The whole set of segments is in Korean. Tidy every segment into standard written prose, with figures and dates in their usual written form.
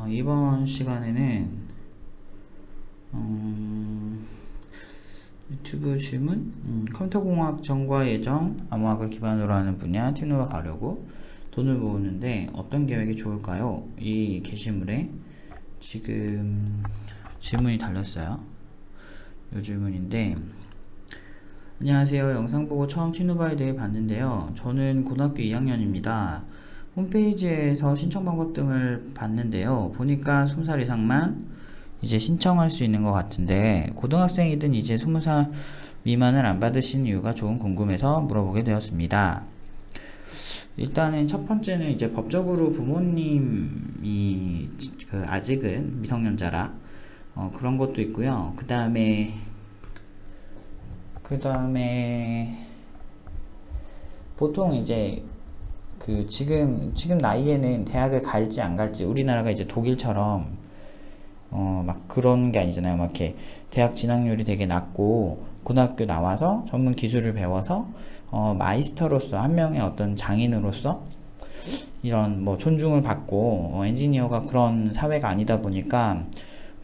이번 시간에는 유튜브 질문, 컴퓨터공학 전과 예정, 암호학을 기반으로 하는 분야 팀노바 가려고 돈을 모으는데 어떤 계획이 좋을까요? 이 게시물에 지금 질문이 달렸어요. 이 질문인데, 안녕하세요. 영상 보고 처음 팀노바에 대해 봤는데요. 저는 고등학교 2학년입니다. 홈페이지에서 신청 방법 등을 봤는데요. 보니까 20살 이상만 이제 신청할 수 있는 것 같은데, 고등학생이든 이제 20살 미만을 안 받으신 이유가 조금 궁금해서 물어보게 되었습니다. 일단은 첫 번째는 이제 법적으로 부모님이 아직은 미성년자라 그런 것도 있고요. 그 다음에 보통 이제 지금 나이에는 대학을 갈지 안 갈지, 우리나라가 이제 독일처럼 막 그런 게 아니잖아요. 막 이렇게 대학 진학률이 되게 낮고 고등학교 나와서 전문 기술을 배워서 마이스터로서, 한 명의 어떤 장인으로서 이런 뭐 존중을 받고 엔지니어가 그런 사회가 아니다 보니까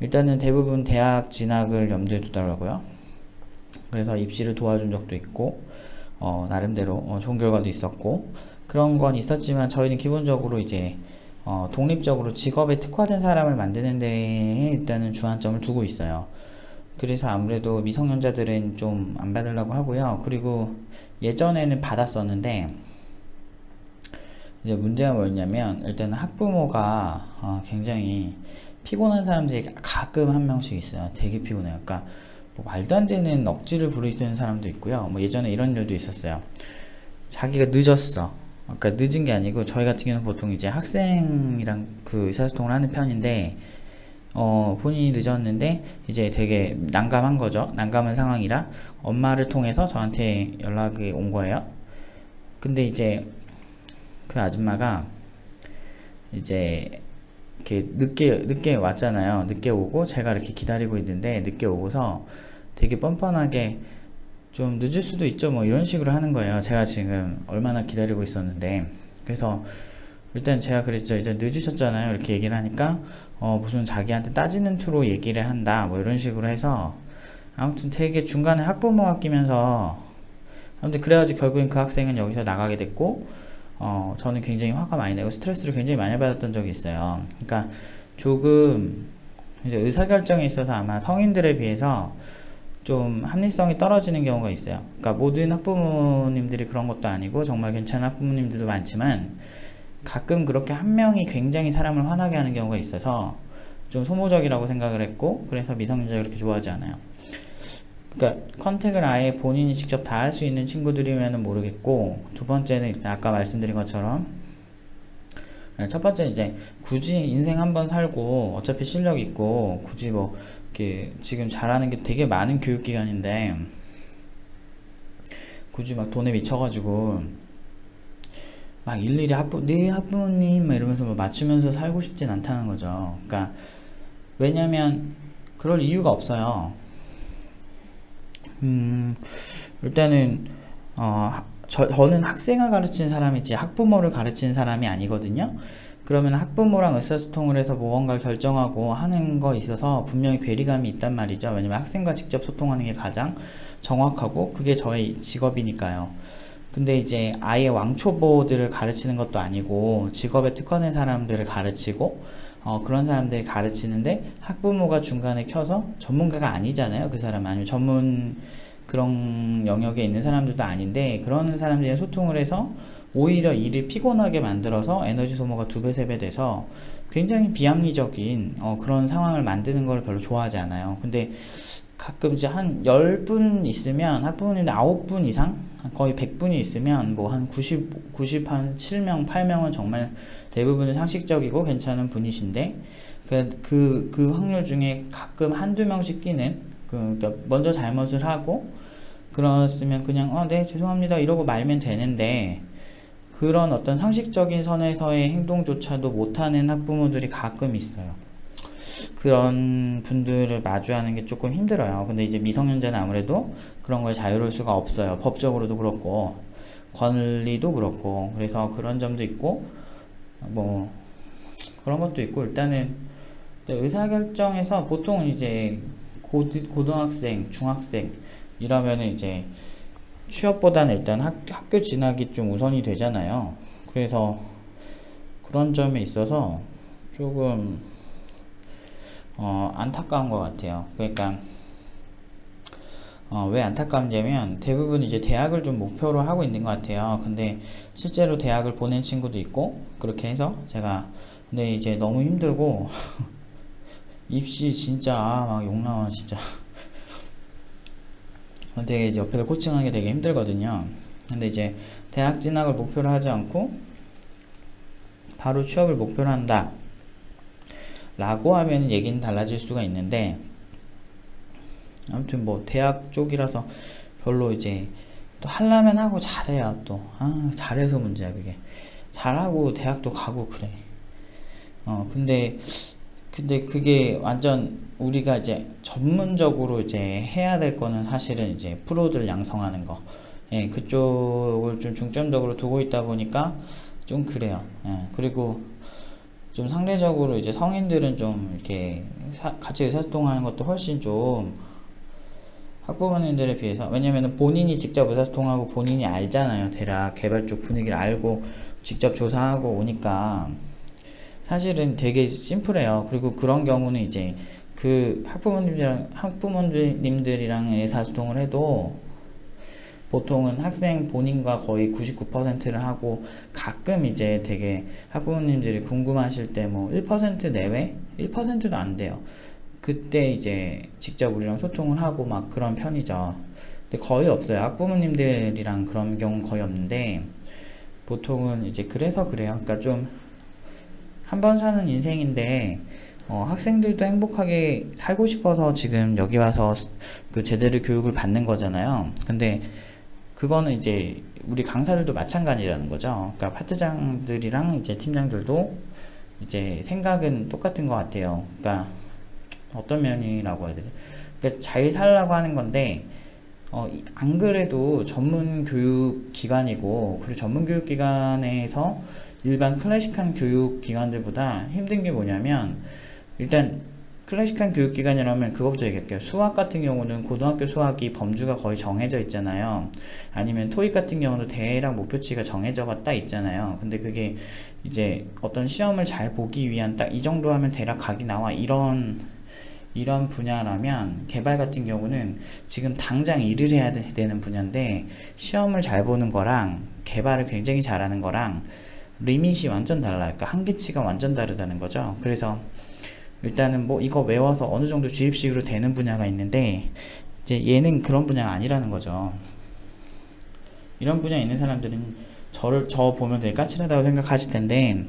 일단은 대부분 대학 진학을 염두에 두더라고요. 그래서 입시를 도와준 적도 있고 나름대로 좋은 결과도 있었고 그런 건 있었지만, 저희는 기본적으로 이제 독립적으로 직업에 특화된 사람을 만드는 데에 일단은 주안점을 두고 있어요. 그래서 아무래도 미성년자들은 좀 안 받으려고 하고요. 그리고 예전에는 받았었는데, 이제 문제가 뭐였냐면, 일단은 학부모가 굉장히 피곤한 사람들이 가끔 한 명씩 있어요. 되게 피곤해요. 그러니까 뭐 말도 안 되는 억지를 부리는 사람도 있고요. 뭐 예전에 이런 일도 있었어요. 자기가 늦었어. 그러니까 늦은 게 아니고, 저희 같은 경우는 보통 이제 학생이랑 의사소통을 하는 편인데, 본인이 늦었는데 이제 되게 난감한 거죠. 난감한 상황이라 엄마를 통해서 저한테 연락이 온 거예요. 근데 이제 그 아줌마가 이제 이렇게 늦게 왔잖아요. 늦게 오고 제가 이렇게 기다리고 있는데, 늦게 오고서 되게 뻔뻔하게 좀 늦을 수도 있죠, 뭐 이런 식으로 하는 거예요. 제가 지금 얼마나 기다리고 있었는데. 그래서 일단 제가 그랬죠. 이제 늦으셨잖아요, 이렇게 얘기를 하니까 무슨 자기한테 따지는 투로 얘기를 한다, 뭐 이런 식으로 해서, 아무튼 되게 중간에 학부모가 끼면서, 아무튼 그래가지고 결국엔 그 학생은 여기서 나가게 됐고, 저는 굉장히 화가 많이 내고 스트레스를 굉장히 많이 받았던 적이 있어요. 그러니까 조금 이제 의사결정에 있어서 아마 성인들에 비해서 좀 합리성이 떨어지는 경우가 있어요. 그러니까 모든 학부모님들이 그런 것도 아니고 정말 괜찮은 학부모님들도 많지만, 가끔 그렇게 한 명이 굉장히 사람을 화나게 하는 경우가 있어서 좀 소모적이라고 생각을 했고, 그래서 미성년자를 그렇게 좋아하지 않아요. 그러니까 컨택을 아예 본인이 직접 다 할 수 있는 친구들이면 모르겠고, 두 번째는 일단 아까 말씀드린 것처럼, 첫 번째 이제 굳이 인생 한번 살고 어차피 실력 있고 굳이 뭐 이렇게 지금 잘하는 게 되게 많은 교육기관인데 굳이 막 돈에 미쳐가지고 막 일일이 네 학부모님 막 이러면서 뭐 맞추면서 살고 싶진 않다는 거죠. 그러니까 왜냐면 그럴 이유가 없어요. 일단은 저는 학생을 가르치는 사람이지 학부모를 가르치는 사람이 아니거든요. 그러면 학부모랑 의사소통을 해서 무언가를 결정하고 하는 거 있어서 분명히 괴리감이 있단 말이죠. 왜냐면 학생과 직접 소통하는 게 가장 정확하고 그게 저의 직업이니까요. 근데 이제 아예 왕초보들을 가르치는 것도 아니고 직업에 특화된 사람들을 가르치고 그런 사람들을 가르치는데, 학부모가 중간에 켜서, 전문가가 아니잖아요, 그 사람. 아니면 전문 그런 영역에 있는 사람들도 아닌데, 그런 사람들이랑 소통을 해서 오히려 일을 피곤하게 만들어서 에너지 소모가 2배, 3배 돼서 굉장히 비합리적인 그런 상황을 만드는 걸 별로 좋아하지 않아요. 근데 가끔 이제 한 10분 있으면 학부모님들 9분 이상? 거의 100분이 있으면 뭐 한 90한 7명, 8명은 정말 대부분은 상식적이고 괜찮은 분이신데, 그 확률 중에 가끔 한두 명씩 끼는, 그러니까 먼저 잘못을 하고, 그랬으면 그냥, 네, 죄송합니다, 이러고 말면 되는데, 그런 어떤 상식적인 선에서의 행동조차도 못하는 학부모들이 가끔 있어요. 그런 분들을 마주하는 게 조금 힘들어요. 근데 이제 미성년자는 아무래도 그런 거에 자유로울 수가 없어요. 법적으로도 그렇고 권리도 그렇고. 그래서 그런 점도 있고, 뭐 그런 것도 있고, 일단은 의사결정에서 보통 이제 고등학생, 중학생 이러면은 이제 취업보다는 일단 학교 진학이 좀 우선이 되잖아요. 그래서 그런 점에 있어서 조금 안타까운 것 같아요. 그러니까 왜 안타깝냐면 대부분 이제 대학을 좀 목표로 하고 있는 것 같아요. 근데 실제로 대학을 보낸 친구도 있고, 그렇게 해서 제가 근데 이제 너무 힘들고 입시 진짜 막 욕 나와 진짜. 되게 이제 옆에서 코칭하는 게 되게 힘들거든요. 근데 이제 대학 진학을 목표로 하지 않고 바로 취업을 목표로 한다 라고 하면 얘기는 달라질 수가 있는데, 아무튼 뭐 대학 쪽이라서 별로 이제 또 하려면 하고 잘해야 또 잘해서 문제야. 그게 잘하고 대학도 가고 그래. 근데 그게 완전 우리가 이제 전문적으로 이제 해야 될 거는 사실은 이제 프로들 양성하는 거, 예, 그쪽을 좀 중점적으로 두고 있다 보니까 좀 그래요. 예, 그리고 좀 상대적으로 이제 성인들은 좀 이렇게 같이 의사소통하는 것도 훨씬 좀 학부모님들에 비해서, 왜냐면은 본인이 직접 의사소통하고 본인이 알잖아요. 대략 개발 쪽 분위기를 알고 직접 조사하고 오니까 사실은 되게 심플해요. 그리고 그런 경우는 이제 그 학부모님들이랑 의사소통을 해도 보통은 학생 본인과 거의 99%를 하고, 가끔 이제 되게 학부모님들이 궁금하실 때 뭐 1% 내외? 1%도 안 돼요. 그때 이제 직접 우리랑 소통을 하고 막 그런 편이죠. 근데 거의 없어요. 학부모님들이랑 그런 경우는 거의 없는데, 보통은 이제 그래서 그래요. 그러니까 좀 한 번 사는 인생인데 학생들도 행복하게 살고 싶어서 지금 여기 와서 그 제대로 교육을 받는 거잖아요. 근데 그거는 이제 우리 강사들도 마찬가지라는 거죠. 그러니까 파트장들이랑 이제 팀장들도 이제 생각은 똑같은 것 같아요. 그러니까 어떤 면이라고 해야 되지? 그러니까 잘 살라고 하는 건데, 안 그래도 전문 교육 기관이고, 그리고 전문 교육 기관에서 일반 클래식한 교육 기관들보다 힘든 게 뭐냐면, 일단 클래식한 교육 기관이라면 그것부터 얘기할게요. 수학 같은 경우는 고등학교 수학이 범주가 거의 정해져 있잖아요. 아니면 토익 같은 경우도 대략 목표치가 정해져가 딱 있잖아요. 근데 그게 이제 어떤 시험을 잘 보기 위한 딱 이 정도 하면 대략 각이 나와, 이런 분야라면, 개발 같은 경우는 지금 당장 일을 해야 되는 분야인데 시험을 잘 보는 거랑 개발을 굉장히 잘하는 거랑 리밋이 완전 달라요. 그러니까 한계치가 완전 다르다는 거죠. 그래서 일단은 뭐 이거 외워서 어느 정도 주입식으로 되는 분야가 있는데, 이제 얘는 그런 분야가 아니라는 거죠. 이런 분야에 있는 사람들은 저 보면 되게 까칠하다고 생각하실 텐데,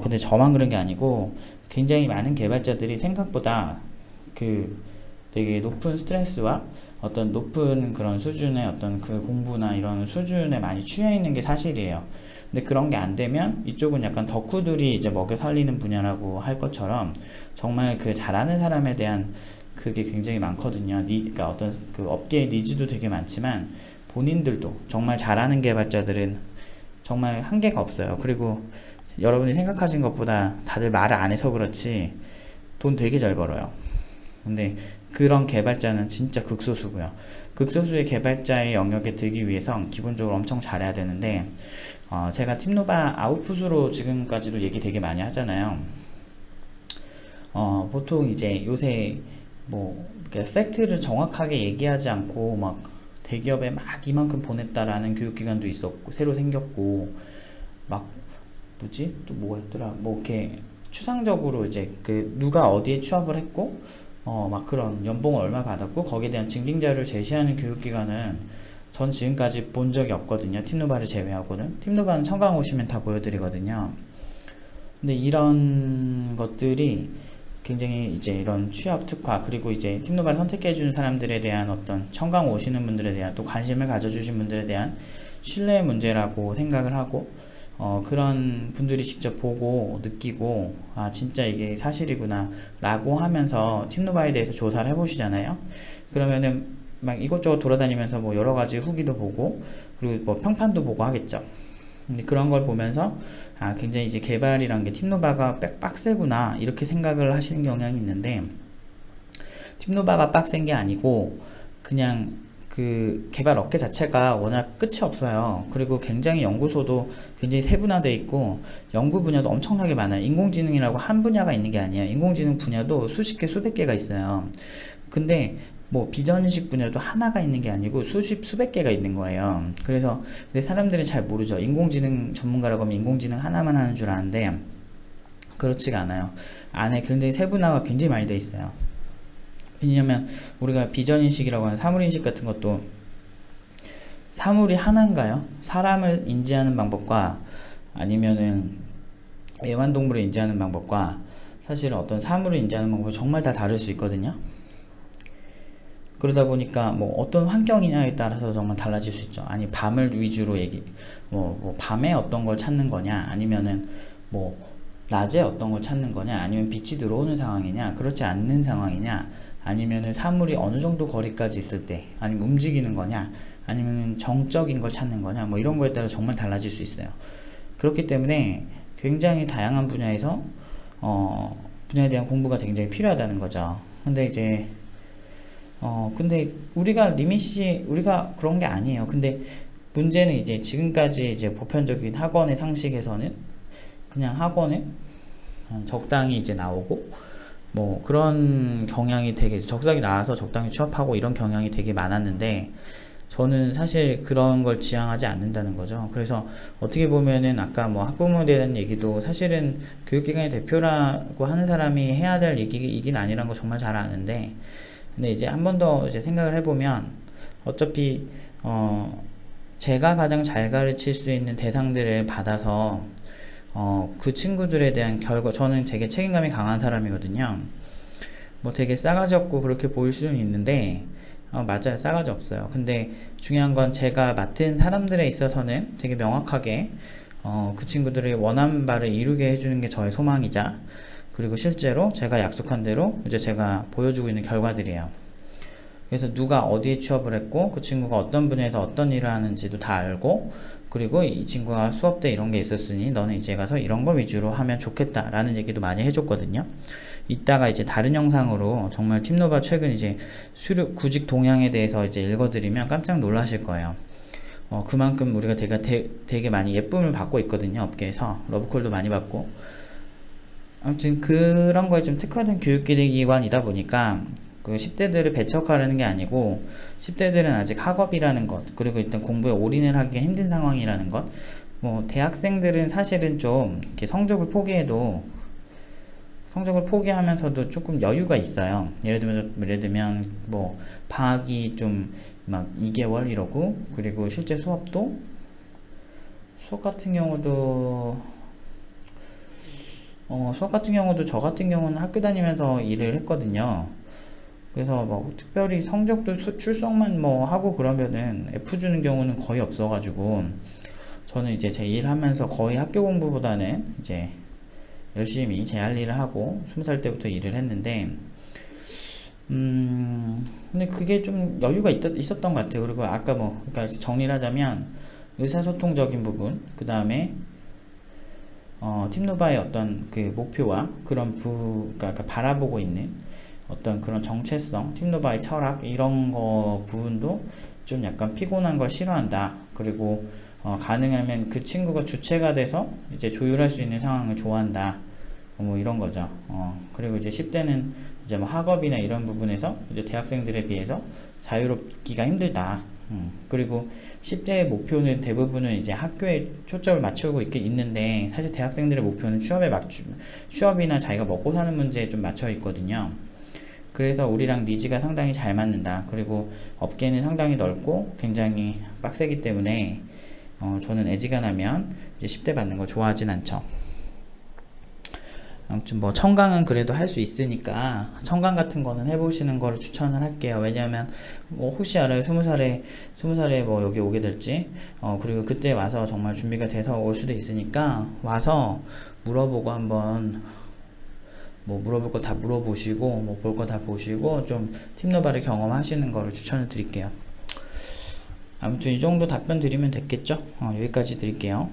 근데 저만 그런 게 아니고 굉장히 많은 개발자들이 생각보다 그 되게 높은 스트레스와 어떤 높은 그런 수준의 어떤 그 공부나 이런 수준에 많이 취해 있는 게 사실이에요. 근데 그런 게 안 되면 이쪽은 약간 덕후들이 이제 먹여 살리는 분야라고 할 것처럼 정말 그 잘하는 사람에 대한 그게 굉장히 많거든요. 그러니까 어떤 그 업계의 니즈도 되게 많지만 본인들도 정말 잘하는 개발자들은 정말 한계가 없어요. 그리고 여러분이 생각하신 것보다 다들 말을 안 해서 그렇지 돈 되게 잘 벌어요. 근데 그런 개발자는 진짜 극소수고요. 극소수의 개발자의 영역에 들기 위해선 기본적으로 엄청 잘해야 되는데, 제가 팀노바 아웃풋으로 지금까지도 얘기 되게 많이 하잖아요. 보통 이제 요새 뭐 팩트를 정확하게 얘기하지 않고 막 대기업에 막 이만큼 보냈다라는 교육기관도 있었고 새로 생겼고, 막 뭐지? 또 뭐가 있더라? 뭐 이렇게 추상적으로 이제 그 누가 어디에 취업을 했고 막 그런 연봉을 얼마 받았고 거기에 대한 증빙자료를 제시하는 교육기관은 전 지금까지 본 적이 없거든요. 팀노바를 제외하고는. 팀노바는 청강 오시면 다 보여드리거든요. 근데 이런 것들이 굉장히 이제 이런 취업 특화, 그리고 이제 팀노바를 선택해주는 사람들에 대한 어떤 청강 오시는 분들에 대한 또 관심을 가져주신 분들에 대한 신뢰의 문제라고 생각을 하고, 그런 분들이 직접 보고 느끼고 진짜 이게 사실이구나 라고 하면서 팀노바에 대해서 조사를 해보시잖아요. 그러면은 막 이것저것 돌아다니면서 뭐 여러가지 후기도 보고 그리고 뭐 평판도 보고 하겠죠. 근데 그런 걸 보면서 아, 굉장히 이제 개발이란 게 팀노바가 빡세구나 이렇게 생각을 하시는 경향이 있는데, 팀노바가 빡센 게 아니고 그냥 그 개발 업계 자체가 워낙 끝이 없어요. 그리고 굉장히 연구소도 굉장히 세분화되어 있고 연구 분야도 엄청나게 많아요. 인공지능이라고 한 분야가 있는 게 아니에요. 인공지능 분야도 수십 개 수백 개가 있어요. 근데 뭐 비전식 분야도 하나가 있는 게 아니고 수백 개가 있는 거예요. 그래서 근데 사람들은 잘 모르죠. 인공지능 전문가라고 하면 인공지능 하나만 하는 줄 아는데 그렇지가 않아요. 안에 굉장히 세분화가 굉장히 많이 돼 있어요. 왜냐면 우리가 비전인식이라고 하는 사물인식 같은 것도 사물이 하나인가요? 사람을 인지하는 방법과 아니면은 애완동물을 인지하는 방법과 사실은 어떤 사물을 인지하는 방법이 정말 다 다를 수 있거든요. 그러다 보니까 뭐 어떤 환경이냐에 따라서 정말 달라질 수 있죠. 아니 밤을 위주로 뭐 밤에 어떤 걸 찾는 거냐, 아니면은 뭐 낮에 어떤 걸 찾는 거냐, 아니면 빛이 들어오는 상황이냐, 그렇지 않는 상황이냐, 아니면은 사물이 어느 정도 거리까지 있을 때, 아니면 움직이는 거냐, 아니면 정적인 걸 찾는 거냐, 뭐 이런 거에 따라 정말 달라질 수 있어요. 그렇기 때문에 굉장히 다양한 분야에서 분야에 대한 공부가 굉장히 필요하다는 거죠. 근데 이제 근데 우리가 그런 게 아니에요. 근데 문제는 이제 지금까지 이제 보편적인 학원의 상식에서는 그냥 학원은 적당히 이제 나오고 뭐 그런 경향이 되게 적당히 나와서 적당히 취업하고 이런 경향이 되게 많았는데, 저는 사실 그런 걸 지향하지 않는다는 거죠. 그래서 어떻게 보면은 아까 뭐 학부모에 대한 얘기도 사실은 교육기관의 대표라고 하는 사람이 해야 될 얘기이긴 아니란 거 정말 잘 아는데, 근데 이제 한 번 더 이제 생각을 해보면 어차피 제가 가장 잘 가르칠 수 있는 대상들을 받아서 그 친구들에 대한 결과, 저는 되게 책임감이 강한 사람이거든요. 뭐 되게 싸가지 없고 그렇게 보일 수는 있는데 맞아요, 싸가지 없어요. 근데 중요한 건 제가 맡은 사람들에 있어서는 되게 명확하게 그 친구들이 원하는 바를 이루게 해주는 게 저의 소망이자, 그리고 실제로 제가 약속한 대로 이제 제가 보여주고 있는 결과들이에요. 그래서 누가 어디에 취업을 했고 그 친구가 어떤 분야에서 어떤 일을 하는지도 다 알고, 그리고 이 친구가 수업 때 이런 게 있었으니 너는 이제 가서 이런 거 위주로 하면 좋겠다 라는 얘기도 많이 해줬거든요. 이따가 이제 다른 영상으로 정말 팀노바 최근 이제 구직 동향에 대해서 이제 읽어드리면 깜짝 놀라실 거예요. 그만큼 우리가 되게 많이 예쁨을 받고 있거든요. 업계에서 러브콜도 많이 받고. 아무튼 그런 거에 좀 특화된 교육기관이다 보니까 그 10대들을 배척하려는 게 아니고, 10대들은 아직 학업이라는 것, 그리고 일단 공부에 올인을 하기가 힘든 상황이라는 것, 뭐 대학생들은 사실은 좀 이렇게 성적을 포기하면서도 조금 여유가 있어요. 예를 들면 뭐 방학이 좀 막 2개월 이러고, 그리고 실제 수업 같은 경우도 저 같은 경우는 학교 다니면서 일을 했거든요. 그래서 뭐 특별히 성적도 출석만 뭐 하고 그러면은 F 주는 경우는 거의 없어가지고, 저는 이제 제 일 하면서 거의 학교 공부보다는 이제 열심히 제 할 일을 하고 20살 때부터 일을 했는데, 근데 그게 좀 여유가 있었던 것 같아요. 그리고 아까 그러니까 정리를 하자면 의사소통적인 부분, 그 다음에 팀노바의 어떤 그 목표와 그런 그러니까 바라보고 있는 어떤 그런 정체성, 팀노바의 철학, 이런 거 부분도 좀 약간 피곤한 걸 싫어한다. 그리고 가능하면 그 친구가 주체가 돼서 이제 조율할 수 있는 상황을 좋아한다. 뭐 이런 거죠. 그리고 이제 10대는 이제 뭐 학업이나 이런 부분에서 이제 대학생들에 비해서 자유롭기가 힘들다. 그리고 10대의 목표는 대부분은 이제 학교에 초점을 맞추고 있는데, 사실 대학생들의 목표는 취업이나 자기가 먹고 사는 문제에 좀 맞춰 있거든요. 그래서 우리랑 니즈가 상당히 잘 맞는다. 그리고 업계는 상당히 넓고 굉장히 빡세기 때문에 저는 애지간하면 이제 10대 받는 거 좋아하진 않죠. 아무튼 뭐 청강은 그래도 할 수 있으니까 청강 같은 거는 해보시는 거를 추천을 할게요. 왜냐하면 뭐 혹시 알아요, 20살에 뭐 여기 오게 될지, 그리고 그때 와서 정말 준비가 돼서 올 수도 있으니까 와서 물어보고 한번 뭐 물어볼 거 다 물어보시고 뭐 볼 거 다 보시고 좀 팀노바를 경험하시는 거를 추천을 드릴게요. 아무튼 이 정도 답변 드리면 됐겠죠? 여기까지 드릴게요.